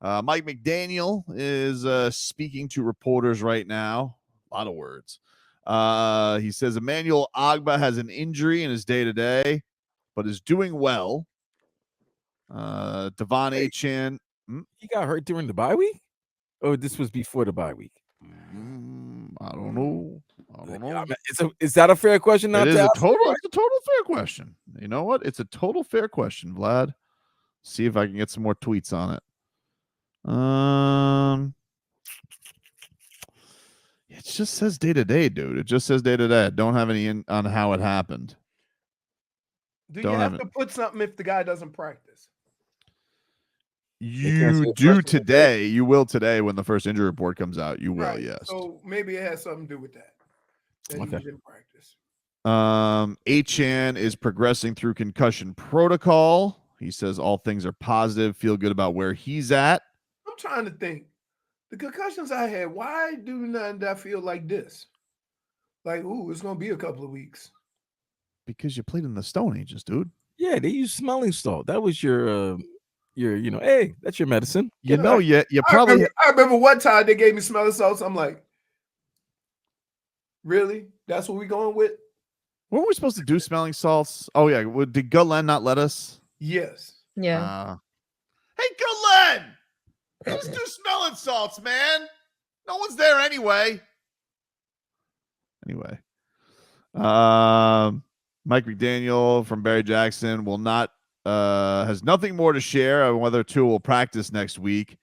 Mike McDaniel is speaking to reporters right now. A lot of words. He says Emmanuel Ogbah has an injury in his day-to-day, but is doing well. Devon Achane. He got hurt during the bye week? Or this was before the bye week? I don't know. Is that a fair question not to ask? It's a total fair question. You know what? It's a total fair question, Vlad. See if I can get some more tweets on it. It just says day-to-day, dude. It just says day-to-day. I don't have any on how it happened. Do you have to put something if the guy doesn't practice? You do today. You will today when the first injury report comes out. You will, yes. So maybe it has something to do with that. That he didn't practice. Achane is progressing through concussion protocol. He says all things are positive. Feel good about where he's at. I'm trying to think. The concussions I had, why do not I feel like this? Like, it's going to be a couple of weeks. Because you played in the Stone Ages, dude. Yeah, they use smelling salt. That was your hey, that's your medicine. You probably. I remember one time they gave me smelling salts. I'm like, really? That's what we going with? Weren't we supposed to do smelling salts? Oh yeah. Did Glenn not let us? Yes. Yeah. Hey, Glenn! Let's do smelling salts, man. No one's there anyway. Anyway, Mike McDaniel from Barry Jackson has nothing more to share on whether Tua will practice next week.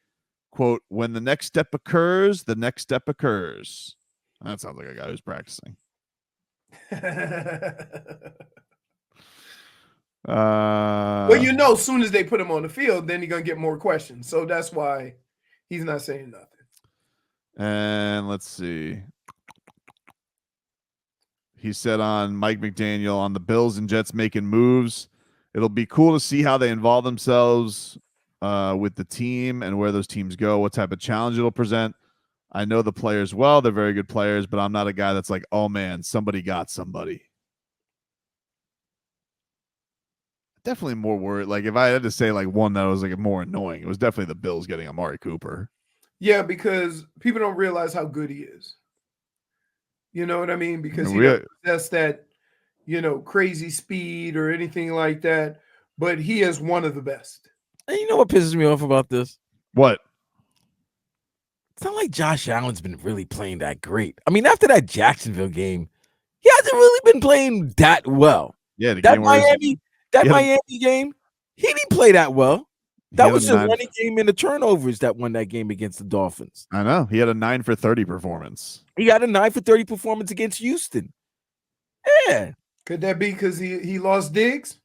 Quote, when the next step occurs, the next step occurs. That sounds like a guy who's practicing. Well, as soon as they put him on the field, then you're going to get more questions. So that's why he's not saying nothing. And let's see. He said on Mike McDaniel on the Bills and Jets making moves. It'll be cool to see how they involve themselves with the team and where those teams go, what type of challenge it'll present. I know the players well. They're very good players, but I'm not a guy that's like, oh, man, somebody got somebody. Definitely more worried. Like, if I had to say, like, one that was, like, more annoying, it was definitely the Bills getting Amari Cooper. Yeah, because people don't realize how good he is. You know what I mean? Because he doesn't possess that, crazy speed or anything like that. But he is one of the best. And you know what pisses me off about this? What? It's not like Josh Allen's been really playing that great. I mean, after that Jacksonville game, he hasn't really been playing that well. Yeah, that Miami game, he didn't play that well. That was just running game in the turnovers that won that game against the Dolphins. I know. He had a 9 for 30 performance. He had a 9 for 30 performance against Houston. Yeah. Could that be because he lost Diggs?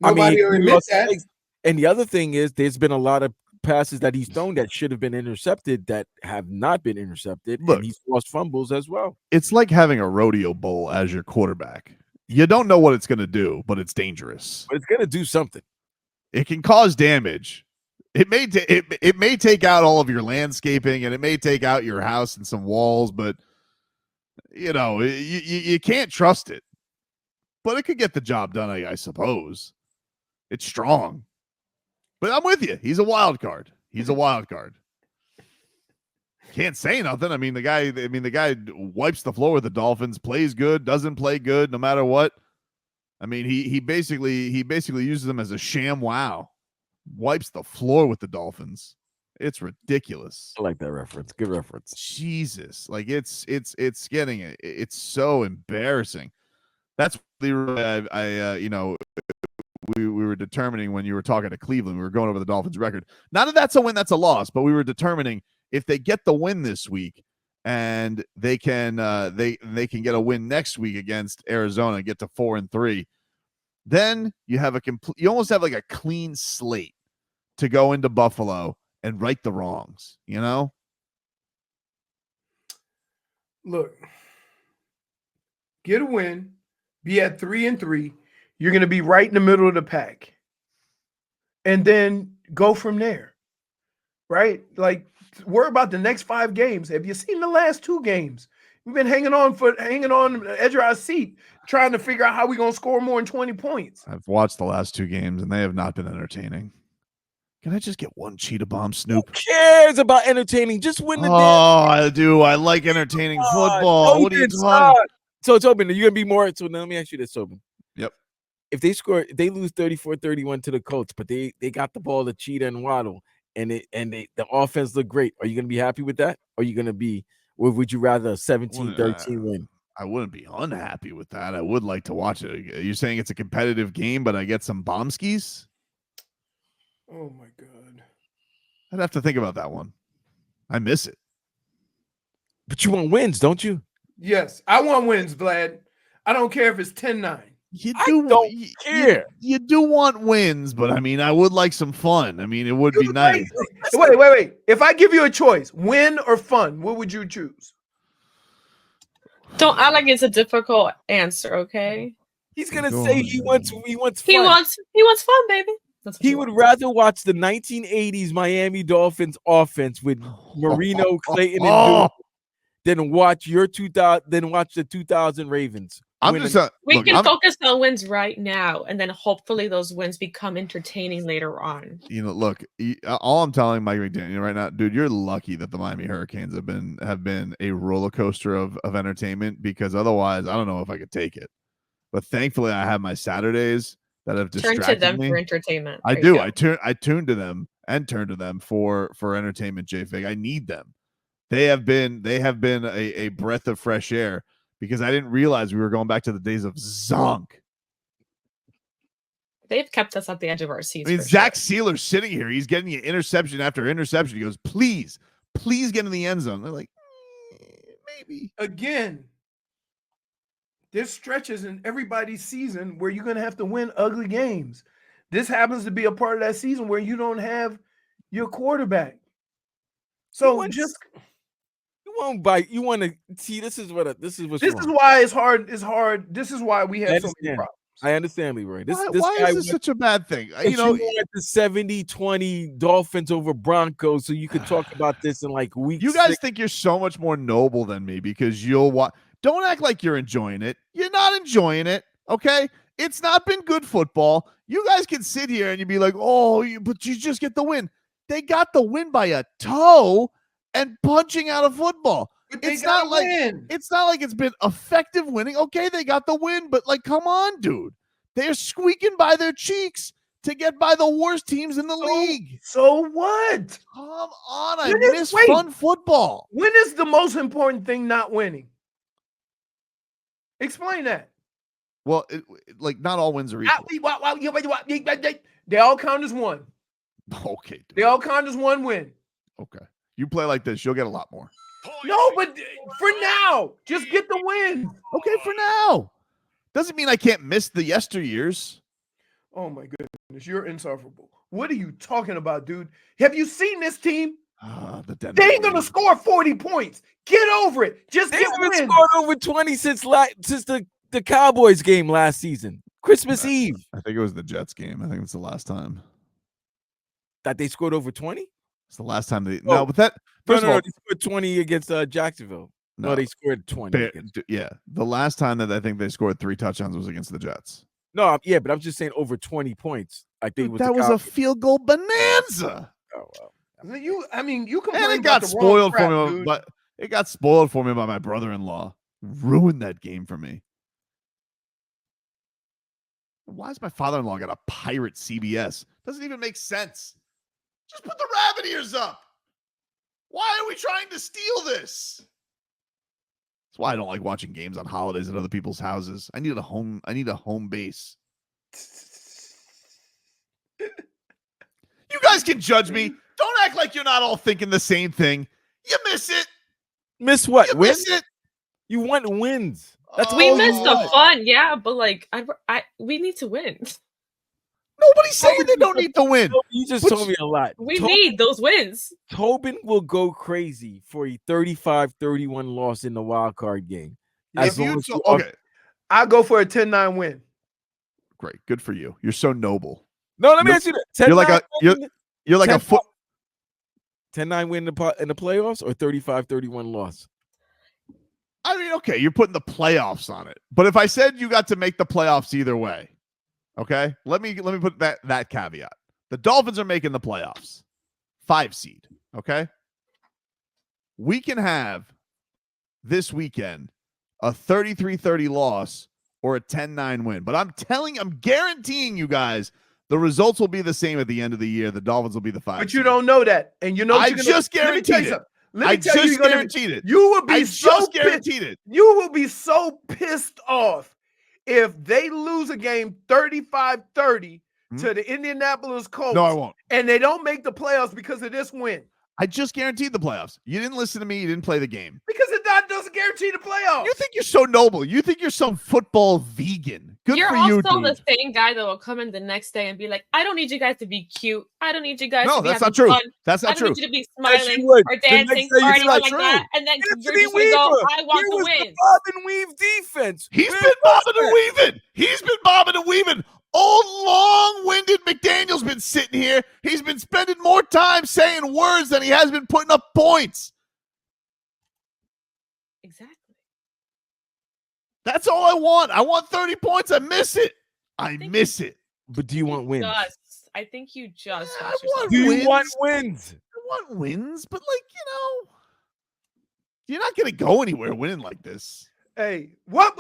Nobody admits that. And the other thing is there's been a lot of passes that he's thrown that should have been intercepted that have not been intercepted. Look, and he's lost fumbles as well. It's like having a rodeo bull as your quarterback. You don't know what it's going to do, but it's dangerous. But it's going to do something. It can cause damage. It may take out all of your landscaping and it may take out your house and some walls, but you can't trust it. But it could get the job done, I suppose. It's strong. But I'm with you. He's a wild card. Can't say nothing. I mean, the guy wipes the floor with the Dolphins, plays good, doesn't play good, no matter what. I mean, he basically uses them as a sham wow. Wipes the floor with the Dolphins. It's ridiculous. I like that reference. Good reference. Jesus. Like it's getting it. It's so embarrassing. That's we were determining when you were talking to Cleveland, we were going over the Dolphins record. Not that that's a win, that's a loss, but we were determining if they get the win this week and they can get a win next week against Arizona and get to 4-3, then you almost have like a clean slate to go into Buffalo and right the wrongs, Look, get a win, be at 3-3. You're going to be right in the middle of the pack. And then go from there. Right? Like, worry about the next 5 games. Have you seen the last 2 games? We've been hanging on the edge of our seat, trying to figure out how we're going to score more than 20 points. I've watched the last 2 games, and they have not been entertaining. Can I just get one cheetah bomb, Snoop? Who cares about entertaining? Just win the damn. I do. I like entertaining football. What are you talking? So, Tobin, are you going to be more? So, now let me ask you this, Tobin. Yep. If they lose 34-31 to the Colts, but they got the ball to Cheetah and Waddle, and the offense looked great. Are you going to be happy with that? Or are you going to be, or would you rather a 17-13 win? I wouldn't be unhappy with that. I would like to watch it. You're saying it's a competitive game, but I get some bomb skis? Oh, my God. I'd have to think about that one. I miss it. But you want wins, don't you? Yes, I want wins, Vlad. I don't care if it's 10-9. I don't care. You do want wins, but I mean, I would like some fun. I mean, it would be nice. Wait. If I give you a choice, win or fun, what would you choose? Don't act like it's a difficult answer, okay? He's gonna say he wants fun. He wants fun, baby. He would rather watch the 1980s Miami Dolphins offense with Marino, Clayton, and than watch the 2000 Ravens. We can focus on wins right now, and then hopefully those wins become entertaining later on. Look, all I'm telling Mike McDaniel right now, dude, you're lucky that the Miami Hurricanes have been a roller coaster of entertainment, because otherwise, I don't know if I could take it. But thankfully, I have my Saturdays that have distracted me. Turn to them for entertainment. I do. I tune to them and turn to them for entertainment. J-Fig, I need them. They have been a breath of fresh air, because I didn't realize we were going back to the days of Zonk. They've kept us at the edge of our seats. I mean, Zach Sealer's sitting here. He's getting interception after interception. He goes, please get in the end zone. They're like, maybe. Again, there's stretches in everybody's season where you're going to have to win ugly games. This happens to be a part of that season where you don't have your quarterback. So just... You won't bite. You want to see. This is why it's hard. It's hard. This is why we have so many problems. I understand, Leroy. Why is this such a bad thing? You want the 70-20 Dolphins over Broncos, so you could talk about this in like week. You guys think you're so much more noble than me because you'll watch. Don't act like you're enjoying it. You're not enjoying it. Okay, it's not been good football. You guys can sit here and you'd be like, but you just get the win. They got the win by a toe and punching out a football. It's not like it's been effective winning. Okay, they got the win, but like, come on, dude. They're squeaking by their cheeks to get by the worst teams in the league. So what? Come on, I miss fun football. When is the most important thing not winning? Explain that. Well, not all wins are equal. They all count as one. Okay, dude. They all count as one win. Okay. You play like this, you'll get a lot more. No, but for now, just get the win. Okay, for now. Doesn't mean I can't miss the yesteryears. Oh, my goodness. You're insufferable. What are you talking about, dude? Have you seen this team? They ain't going to score 40 points. Get over it. Just get wins. They haven't scored over 20 since the Cowboys game last season. Christmas Eve. I think it was the Jets game. I think it's the last time. That they scored over 20? It's the last time they no, but that first of all, they scored 20 against Jacksonville. No, they scored 20. The last time that I think they scored 3 touchdowns was against the Jets. No, yeah, but I'm just saying over 20 points. I think that was a field goal bonanza. Oh well. You complain and it got spoiled for me, but it got spoiled for me by my brother-in-law. Ruined that game for me. Why has my father-in-law got a pirate CBS? Doesn't even make sense. Just put the rabbit ears up. Why are we trying to steal this? That's why I don't like watching games on holidays at other people's houses. I need a home base. You guys can judge me. Don't act like you're not all thinking the same thing. You miss it. Miss what? You miss it. You want wins. That's we miss the fun, yeah, but like we need to win. Nobody's saying they don't need to win. You just told me a lot. We need those wins. Tobin will go crazy for a 35-31 loss in the wild card game. Okay. I'll go for a 10-9 win. Great. Good for you. You're so noble. No, let me ask you that. You're like a foot 10-9 win in the playoffs or 35-31 loss? I mean, okay, you're putting the playoffs on it. But if I said you got to make the playoffs either way, okay? Let me put that caveat. The Dolphins are making the playoffs. 5 seed, okay? We can have this weekend a 33-30 loss or a 10-9 win. But I'm guaranteeing you guys the results will be the same at the end of the year. The Dolphins will be the 5 But seed. you don't know that. And you know I just guaranteed it. I just guaranteed it. You will be I so just guaranteed it. You will be so pissed off if they lose a game 35-30 to the Indianapolis Colts. No, I won't. And they don't make the playoffs because of this win. I just guaranteed the playoffs. You didn't listen to me. You didn't play the game. Because it doesn't guarantee the playoffs. You think you're so noble. You think you're some football vegan. Good You're for you, also dude. the same guy that will come in the next day and be like, I don't need you guys to be cute. I don't need you guys to be that's having not true. fun. That's I not don't true. need you to be Yes, smiling you would. or The next dancing day you or say anything it's like that. true. And then Anthony you're just going to go, Weaver. I want He the was wins. the bob and weave defense. He's Where been was bobbing and that? weaving. He's been bobbing and weaving. Old long-winded McDaniel's been sitting here. He's been spending more time saying words than he has been putting up points. Exactly. That's all I want. I want 30 points. I miss it. I think miss it. But do you want wins? I think you just I lost want yourself. Do you wins. want wins? I want wins, but you're not going to go anywhere winning like this. Hey, what?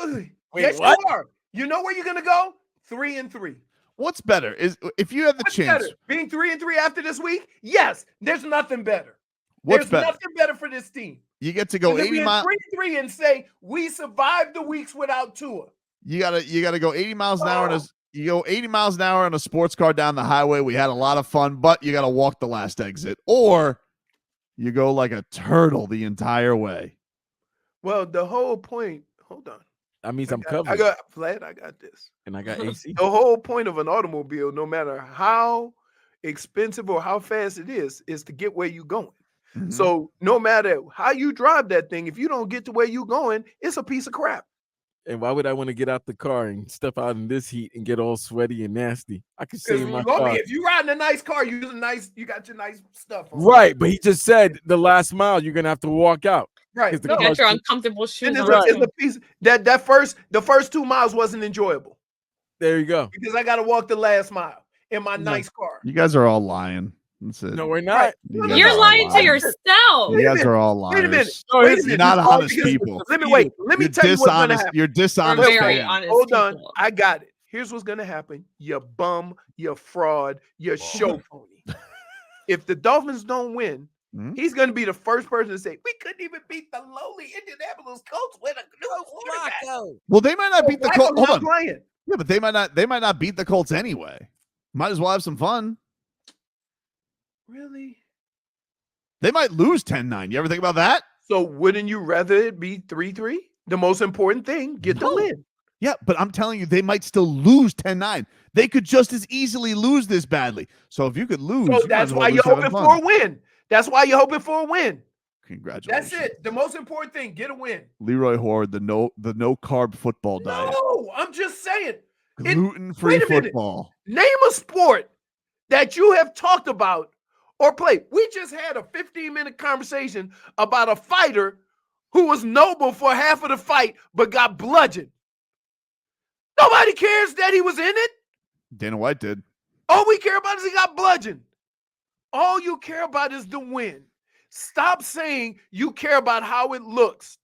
Yes, what? you are. You know where you're going to go? 3-3. What's better is if you have the What's chance. better? Being 3-3 after this week? Yes. There's nothing better. What's There's better? nothing better for this team. You get to go 80 miles. 3-3 and say we survived the weeks without Tua. You gotta go 80 miles an hour. You go 80 miles an hour on a sports car down the highway. We had a lot of fun, but you gotta walk the last exit, or you go like a turtle the entire way. Well, the whole point. Hold on. That means I'm I covered. got Vlad. I got this. And I got AC. The whole point of an automobile, no matter how expensive or how fast it is to get where you're going. Mhm. So no matter how you drive that thing, if you don't get to where you're going, it's a piece of crap. And why would I want to get out the car and step out in this heat and get all sweaty and nasty? I could Because save my you're gonna car. be, if you riding a nice car, you got your nice stuff on. Right, but he just said the last mile you're gonna have to walk out. Right. Because the No, You car- got your uncomfortable shoes and on. it's too. a piece the first 2 miles wasn't enjoyable There you go. because I got to walk the last mile in my nice car. You guys are all lying. That's it. No, we're not. Right. You guys You're are all lying to yourself. You guys are all liars. Wait a minute. No, Wait a he's minute. You're not Because- honest people. Let me You're tell you what's gonna dishonest. happen. You're We're dishonest. very fan. honest Hold on. people. I got it. Here's what's gonna happen. You bum, you fraud, you show pony. If the Dolphins don't win, Mhm. he's gonna be the first person to say, we couldn't even beat the lowly Indianapolis Colts with a new quarterback. Well, they might not beat the Flacco's Colts. Hold not on. playing. Yeah, but they might not beat the Colts anyway. Might as well have some fun. Really? They might lose 10-9. You ever think about that? So wouldn't you rather it be 3-3? The most important thing, get the No. win. Yeah, but I'm telling you, they might still lose 10-9. They could just as easily lose this badly. So if you could lose, So you might that's as well why lose you're having hoping fun. for a win. That's why you're hoping for a win. Congratulations. That's it. The most important thing, get a win. Leroy Horde, the no carb football diet. No, I'm just saying. Gluten-free wait a minute. football. Name a sport that you have talked about or played. We just had a 15-minute conversation about a fighter who was noble for half of the fight but got bludgeoned. Nobody cares that he was in it. Dana White did. All we care about is he got bludgeoned. All you care about is the win. Stop saying you care about how it looks.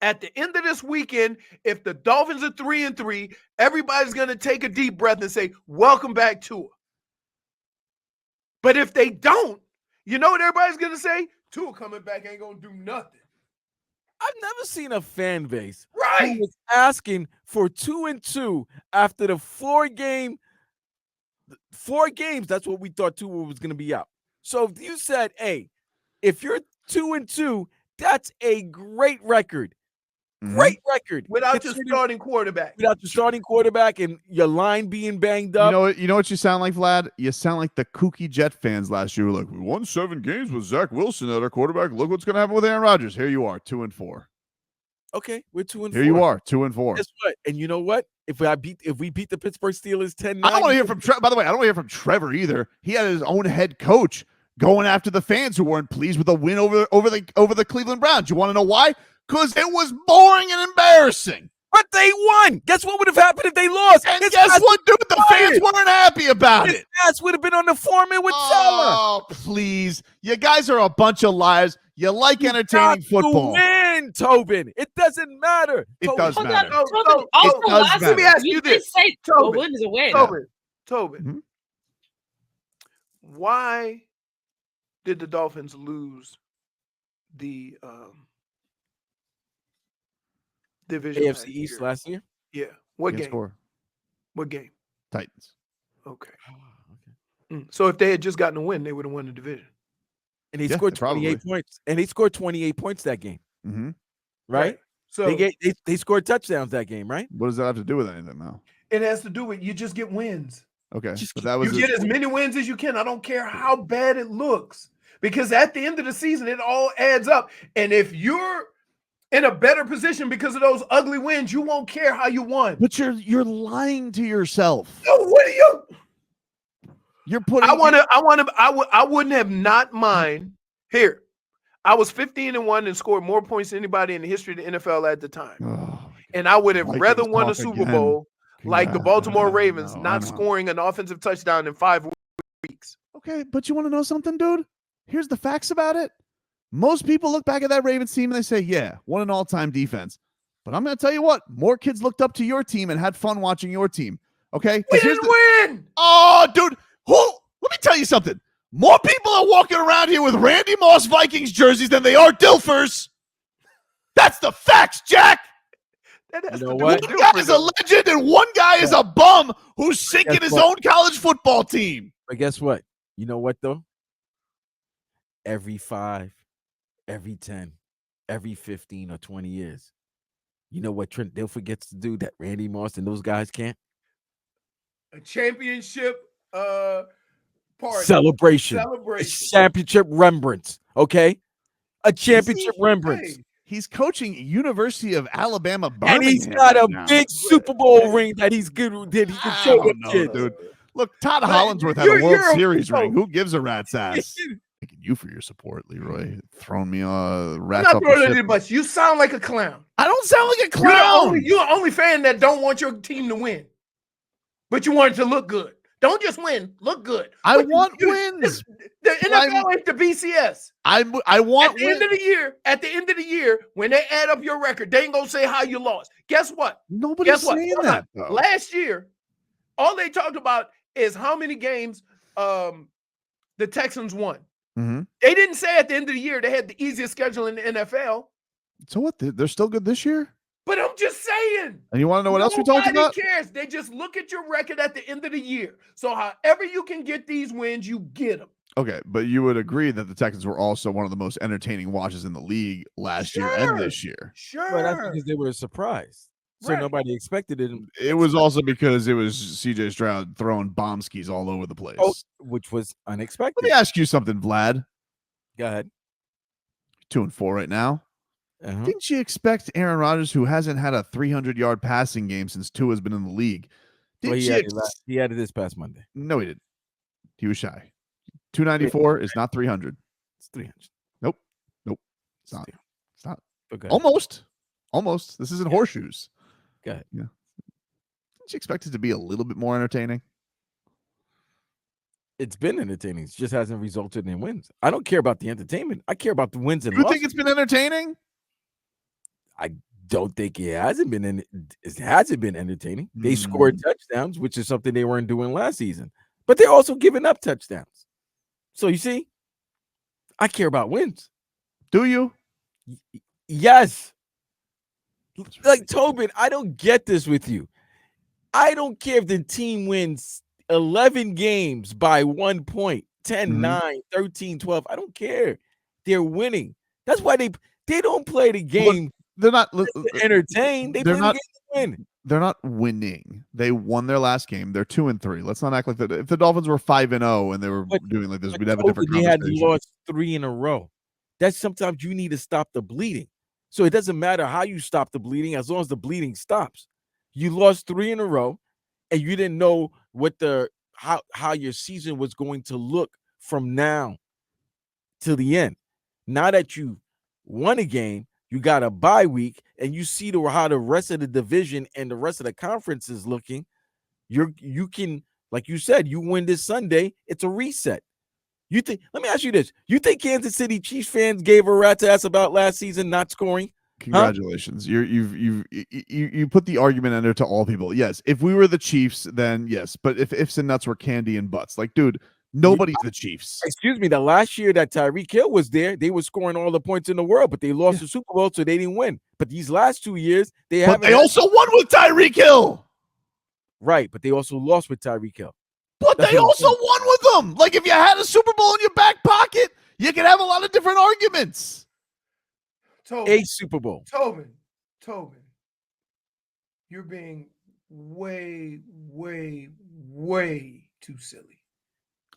At the end of this weekend, if the Dolphins are 3-3, everybody's going to take a deep breath and say, welcome back Tua. But if they don't, you know what everybody's going to say? Tua coming back ain't going to do nothing. I've never seen a fan base Right. who was asking for 2-2 after the four games. That's what we thought Tua was going to be out. So if you said, hey, if you're 2-2, that's a great record. Great record. Without your Considering- starting quarterback. Without your starting quarterback and your line being banged up. You know what you sound like, Vlad? You sound like the kooky Jet fans last year. Were like, we won 7 games with Zach Wilson at our quarterback. Look what's going to happen with Aaron Rodgers. Here you are, 2-4. Okay, we're 2-4. Here you are, 2-4. Guess what? And you know what? If we beat the Pittsburgh Steelers 10-9. I don't want to hear from Trevor. By the way, I don't want to hear from Trevor either. He had his own head coach going after the fans who weren't pleased with the win over the Cleveland Browns. You want to know why? Because it was boring and embarrassing. But they won. Guess what would have happened if they lost? And guess what, dude? The fans weren't happy about His it. ass would have been on the foreman with Salah. Oh, please. You guys are a bunch of liars. You like entertaining football. Win, Tobin. It doesn't matter. It Tobin. does Hold matter. on, So- Tobin. so- Also, it does last matter. Let me ask you you did this. say a Tobin. win is a win. Tobin. Mhm. Why did the Dolphins lose the division AFC last East year? last year. Yeah. What Can't game? score. What game? Titans. Okay. So if they had just gotten a win, they would have won the division. And they Yeah, scored they probably. 28 points. And they scored 28 points that game, Mm-hmm. right? So They scored touchdowns that game, right? What does that have to do with anything now? it has to do with you just get wins. Okay. Just But that was You get as many wins as you can. I don't care how bad it looks. Because at the end of the season, it all adds up. And if you're in a better position because of those ugly wins, you won't care how you won. But you're lying to yourself. So what do you? You're putting. I wouldn't have not mind. Here, I was 15-1 and scored more points than anybody in the history of the NFL at the time. Oh, And I would have Vikings rather won a talk Super again. Bowl like the Yeah, Baltimore I Ravens know, I not know. scoring an offensive touchdown in 5 weeks. Okay, but you want to know something, dude? Here's the facts about it. Most people look back at that Ravens team and they say, yeah, what an all-time defense. But I'm going to tell you what, more kids looked up to your team and had fun watching your team. Okay? We 'Cause here's didn't win. Oh, dude, let me tell you something. More people are walking around here with Randy Moss Vikings jerseys than they are Dilfers. That's the facts, Jack. That has You to know do what? with One guy is a legend and one guy is a bum who's sinking Guess his what? own college football team. But guess what? You know what, though? Every 5, every 10, every 15 or 20 years, you know what Trent Dilfer gets to do that Randy Moss and those guys can't? a championship party. Celebration. A championship remembrance, okay? A championship remembrance. Hey, He's coaching University of Alabama, Birmingham. And he's got right a now. big Super Bowl ring that he's good that he can I show don't them know, kids. dude. Look, Todd But Hollandsworth had a you're- World you're a- Series no. ring. Who gives a rat's ass? Thanking you for your support, Leroy. Throwing me I'm rats not off throwing the any ship. butts. You sound like a clown. I don't sound like a You're the clown. only fan that don't want your team to win, but you want it to look good. Don't just win, look good. I But want wins. The NFL ain't the BCS. I want At the end of the year, when they add up your record, they ain't gonna say how you lost. Guess what? Nobody's Guess what? saying Hold that. on. Though. Last year, all they talked about is how many games the Texans won. Mhm. They didn't say at the end of the year they had the easiest schedule in the NFL. So what? They're still good this year. But I'm just saying. And you want to know what else we talked Nobody about? cares. They just look at your record at the end of the year. So however you can get these wins, you get them. Okay, but you would agree that the Texans were also one of the most entertaining watches in the league last year and this year. Sure. But that's because they were a surprise. So Right. nobody expected it. It was also because it was CJ Stroud throwing bomb skis all over the place. Which was Let unexpected. me ask you something, Vlad. Go ahead. 2-4 right now. Uh-huh. Didn't you expect Aaron Rodgers, who hasn't had a 300-yard passing game since Tua's been in the league? Well, Didn't he you had, he had it this past Monday. No, he didn't. He was shy. 294 is not 300. It's 300. Nope. It's not. It's not. Okay. Almost. This isn't horseshoes. Go ahead. Yeah. Didn't you expect it to be a little bit more entertaining? It's been entertaining. It just hasn't resulted in wins. I don't care about the entertainment. I care about the wins and You losses. think it's been entertaining? I don't think it hasn't been entertaining. They scored touchdowns, which is something they weren't doing last season. But they're also giving up touchdowns. So you see, I care about wins. Do you? Yes. Like Tobin, I don't get this with you. I don't care if the team wins 11 games by 1 point, 10, 9, 13, 12. I don't care. They're winning. That's why they don't play the game. They're not to entertain. They play the game to win. They're not winning. They won their last game. They're 2-3. Let's not act like that. If the Dolphins were 5-0 and they were doing like this, we'd have a different They had conversation. lost 3 in a row. That's sometimes you need to stop the bleeding. So it doesn't matter how you stop the bleeding as long as the bleeding stops. You lost 3 in a row, and you didn't know what how your season was going to look from now to the end. Now that you won a game, you got a bye week, and you see how the rest of the division and the rest of the conference is looking, you can, like you said, you win this Sunday, it's a reset. You think? Let me ask you this: you think Kansas City Chiefs fans gave a rat's ass about last season not scoring? Congratulations. Huh? You put the argument in there to all people. Yes, if we were the Chiefs, then yes. But if ifs and nuts were candy and butts, like, dude, nobody's the Chiefs. Excuse me. The last year that Tyreek Hill was there, they were scoring all the points in the world, but they lost the Super Bowl, so they didn't win. But these last 2 years, they also won with Tyreek Hill. Right, but they also lost with Tyreek Hill. But they also won with them. Like, if you had a Super Bowl in your back pocket, you could have a lot of different arguments. Tobin, a Super Bowl. Tobin, you're being way, way, way too silly.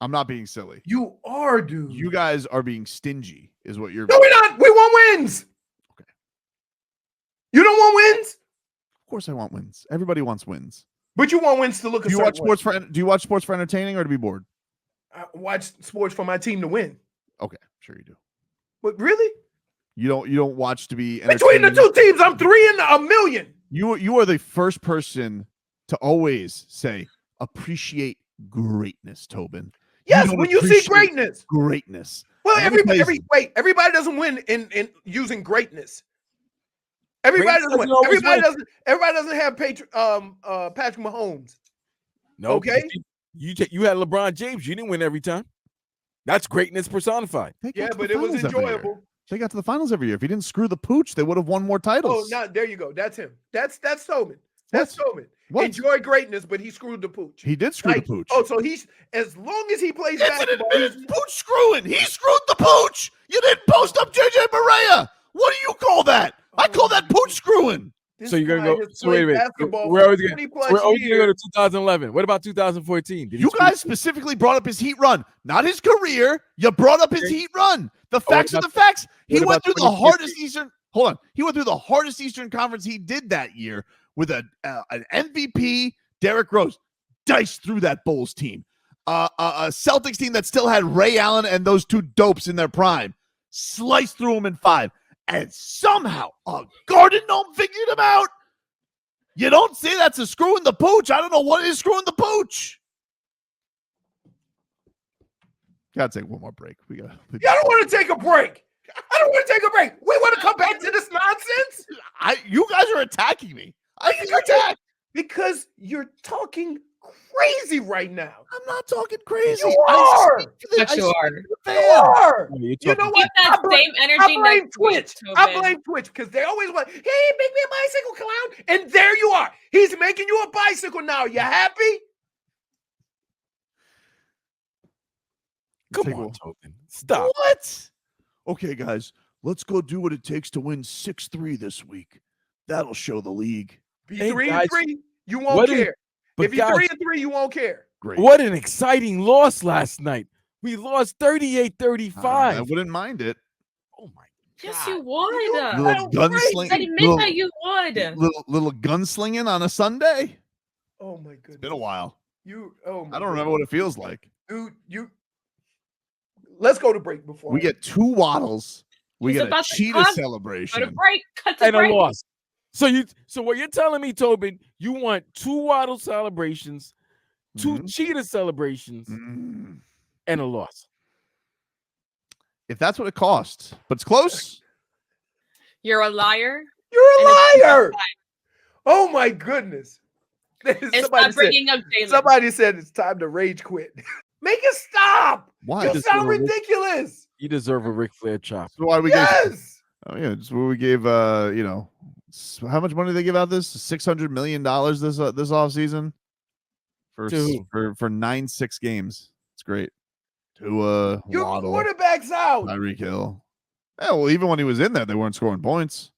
I'm not being silly. You are, dude. You guys are being stingy, is what you're. No, we're not. We want wins. Okay. You don't want wins? Of course I want wins. Everybody wants wins. But you want wins to look. Do you watch sports for entertaining or to be bored? I watch sports for my team to win. Okay, sure you do. But really? You don't watch to be between the two teams. I'm 3 in a million. You are the first person to always say appreciate greatness, Tobin. Yes, when you see greatness. Greatness. Well, everybody doesn't win in using greatness. Everybody doesn't win. Everybody doesn't have Patrick Mahomes. No, okay. You had LeBron James. You didn't win every time. That's greatness personified. Yeah, but it was enjoyable. They got to the finals every year. If he didn't screw the pooch, they would have won more titles. Oh, there you go. That's him. That's Tobin. That's Tobin. What? Enjoy greatness, but he screwed the pooch. He did screw the pooch. Oh, so he's, as long as he plays basketball, he's pooch screwing. He screwed the pooch. You didn't post up JJ Barea. What do you call that? I call that pooch screwing. So you're gonna go. So wait a minute. We're always gonna go to 2011. What about 2014? You guys specifically brought up his Heat run, not his career. You brought up his Heat run. The facts are the facts. He went through the hardest Eastern. Hold on. He went through the hardest Eastern Conference he did that year with an MVP, Derrick Rose, diced through that Bulls team. A Celtics team that still had Ray Allen and those two dopes in their prime, sliced through them in 5. And somehow a Garden Gnome figured him out. You don't say that's a screw in the pooch. I don't know what is screwing the pooch. Gotta take one more break. I don't want to take a break. I don't want to take a break. We want to come back to this nonsense. You guys are attacking me. I think you're attacked because you're talking crazy right now. I'm not talking crazy. You are. Yes, you are. You are. You know what? That same energy. I blame Twitch. I blame Twitch because they always want, hey, make me a bicycle clown. And there you are. He's making you a bicycle now. You happy? Come on, Tobin. Stop. What? Okay, guys, let's go do what it takes to win 6-3 this week. That'll show the league. Be 3-3, you won't care. If you're 3-3, you won't care. Great. What an exciting loss last night. We lost 38-35. I wouldn't mind it. Oh my God. Yes, you would. Little gunslinging. Admit that you would. Little gunslinging on a Sunday. Oh my goodness. It's been a while. I don't remember what it feels like. Dude, let's go to break before we get 2 waddles. We get a cheetah celebration. Go to break. Cut to and break. A loss. So what you're telling me, Tobin, you want 2 waddle celebrations, 2 cheetah celebrations, and a loss. If that's what it costs, but it's close. You're a liar. You're a liar. Oh my goodness. Somebody said it's time to rage quit. Make it stop. Why? You sound ridiculous. You deserve a Ric Flair chop. So why we yes. It's what we gave how much money did they give out this? $600 million this offseason for 9-6 games. It's great. To your Waddle, quarterback's out. Tyreek Hill. Yeah, well, even when he was in there, they weren't scoring points.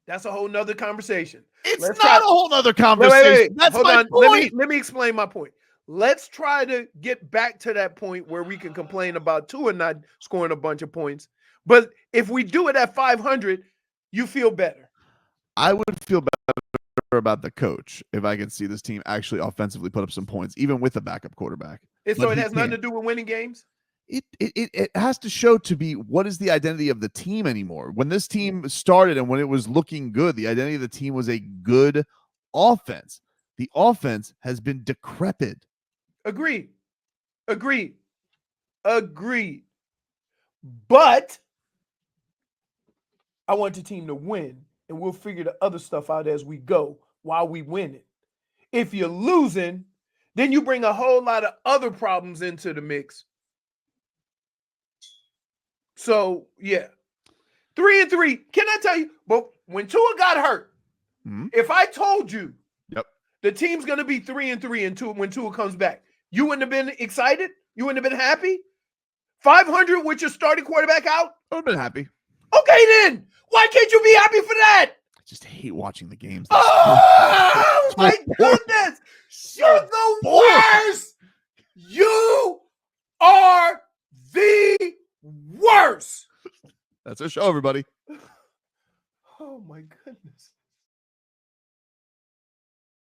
That's a whole nother conversation. It's not a whole nother conversation. Wait. That's Hold my on. point. Let me explain my point. Let's try to get back to that point where we can complain about Tua not scoring a bunch of points. But if we do it at 500, you feel better. I would feel better about the coach if I could see this team actually offensively put up some points, even with a backup quarterback. So it has nothing to do with winning games? it has to show to be what is the identity of the team anymore. When this team started and when it was looking good, the identity of the team was a good offense. The offense has been decrepit. Agreed. But I want the team to win, and we'll figure the other stuff out as we go while we win it. If you're losing, then you bring a whole lot of other problems into the mix. So, yeah. 3-3. Can I tell you? But when Tua got hurt, if I told you the team's going to be 3-3 when Tua comes back, you wouldn't have been excited? You wouldn't have been happy? 500 with your starting quarterback out? I would have been happy. Okay, then. Why can't you be happy for that? I just hate watching the games. Oh, my goodness. You're the worst. You are the worst. That's our show, everybody. Oh, my goodness.